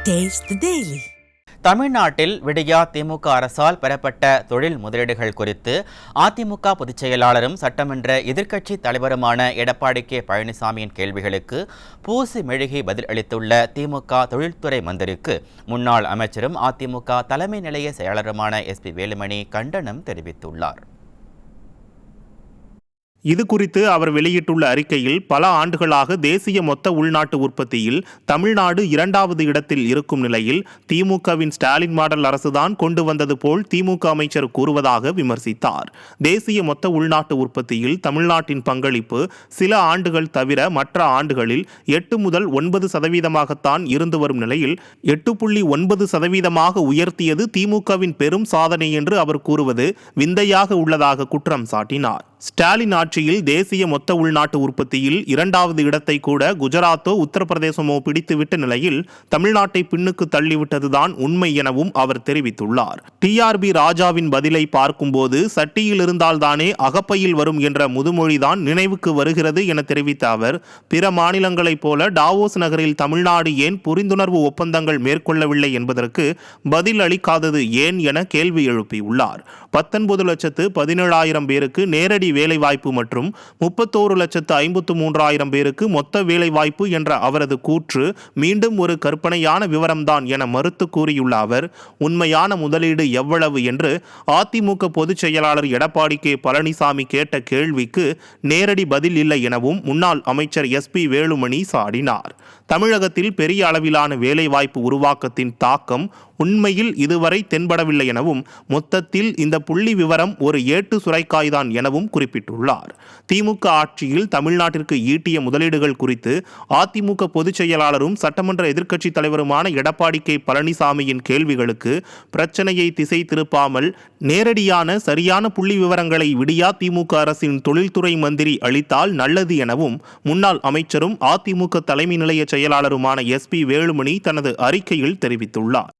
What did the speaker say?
Taste the Daily. தமிழ்நாட்டில் விடியா திமுக அரசால் பெறப்பட்ட தொழில் முதலீடுகள் குறித்து அதிமுக பொதுச் செயலாளரும் சட்டமன்ற எதிர்க்கட்சி தலைவருமான எடப்பாடி கே பழனிசாமியின் கேள்விகளுக்கு பூசி மெழுகி பதில் அளித்துள்ள திமுக தொழில்துறை மந்திரிக்கு முன்னாள் அமைச்சரும் அதிமுக தலைமை நிலைய செயலாளருமான SP வேலுமணி கண்டனம் தெரிவித்துள்ளார். இது குறித்து அவர் வெளியிட்டுள்ள அறிக்கையில், பல ஆண்டுகளாக தேசிய மொத்த உள்நாட்டு உற்பத்தியில் தமிழ்நாடு 2வது இடத்தில் இருக்கும் நிலையில் திமுகவின் ஸ்டாலின் மாடல் அரசுதான் கொண்டு வந்தது போல் திமுக அமைச்சர் கூறுவதாக விமர்சித்தார். தேசிய மொத்த உள்நாட்டு உற்பத்தியில் தமிழ்நாட்டின் பங்களிப்பு சில ஆண்டுகள் தவிர மற்ற ஆண்டுகளில் 8 முதல் 9% இருந்து வரும் நிலையில் 8.9% உயர்த்தியது திமுகவின் பெரும் சாதனை என்று அவர் கூறுவது விந்தையாக உள்ளதாக குற்றம் சாட்டினார். ஸ்டாலின் ஆட்சியில் தேசிய மொத்த உள்நாட்டு உற்பத்தியில் 2வது இடத்தை கூட குஜராத்தோ உத்தரப்பிரதேசமோ பிடித்துவிட்ட நிலையில் தமிழ்நாட்டை பின்னுக்கு தள்ளிவிட்டதுதான் உண்மை எனவும் அவர் தெரிவித்துள்ளார். TRB ராஜாவின் பதிலை பார்க்கும்போது சட்டியில் இருந்தால்தானே அகப்பையில் வரும் என்ற முதுமொழிதான் நினைவுக்கு வருகிறது என தெரிவித்த அவர், பிற மாநிலங்களைப் போல டாவோஸ் நகரில் தமிழ்நாடு ஏன் புரிந்துணர்வு ஒப்பந்தங்கள் மேற்கொள்ளவில்லை என்பதற்கு பதில் அளிக்காதது ஏன் என கேள்வி எழுப்பியுள்ளார். 19,17,000 பேருக்கு நேரடி வேலைவாய்ப்பு மற்றும் 31,53,000 பேருக்கு மொத்த வேலைவாய்ப்பு என்ற அவரது கூற்று மீண்டும் ஒரு கற்பனையான விவரம்தான் என மறுத்து கூறியுள்ள அவர், உண்மையான முதலீடு எவ்வளவு என்று அதிமுக பொதுச் செயலாளர் எடப்பாடி கே பழனிசாமி கேட்ட கேள்விக்கு நேரடி பதில் இல்லை எனவும் முன்னாள் அமைச்சர் SP வேலுமணி சாடினார். தமிழகத்தில் பெரிய அளவிலான வேலைவாய்ப்பு உருவாக்கத்தின் தாக்கம் உண்மையில் இதுவரை தென்படவில்லை எனவும், மொத்தத்தில் இந்த புள்ளி விவரம் ஒரு ஏட்டு சுரைக்காய்தான் எனவும் குறிப்பிட்டுள்ளார். திமுக ஆட்சியில் தமிழ்நாட்டிற்கு ஈட்டிய முதலீடுகள் குறித்து அதிமுக பொதுச் செயலாளரும் சட்டமன்ற எதிர்க்கட்சி தலைவருமான எடப்பாடி கே பழனிசாமியின் கேள்விகளுக்கு பிரச்சனையை திசை திருப்பாமல் நேரடியான சரியான புள்ளி விவரங்களை விடியா திமுக அரசின் தொழில்துறை மந்திரி அளித்தால் நல்லது எனவும் முன்னாள் அமைச்சரும் அதிமுக தலைமை நிலைய செயலாளருமான SP வேலுமணி தனது அறிக்கையில் தெரிவித்துள்ளார்.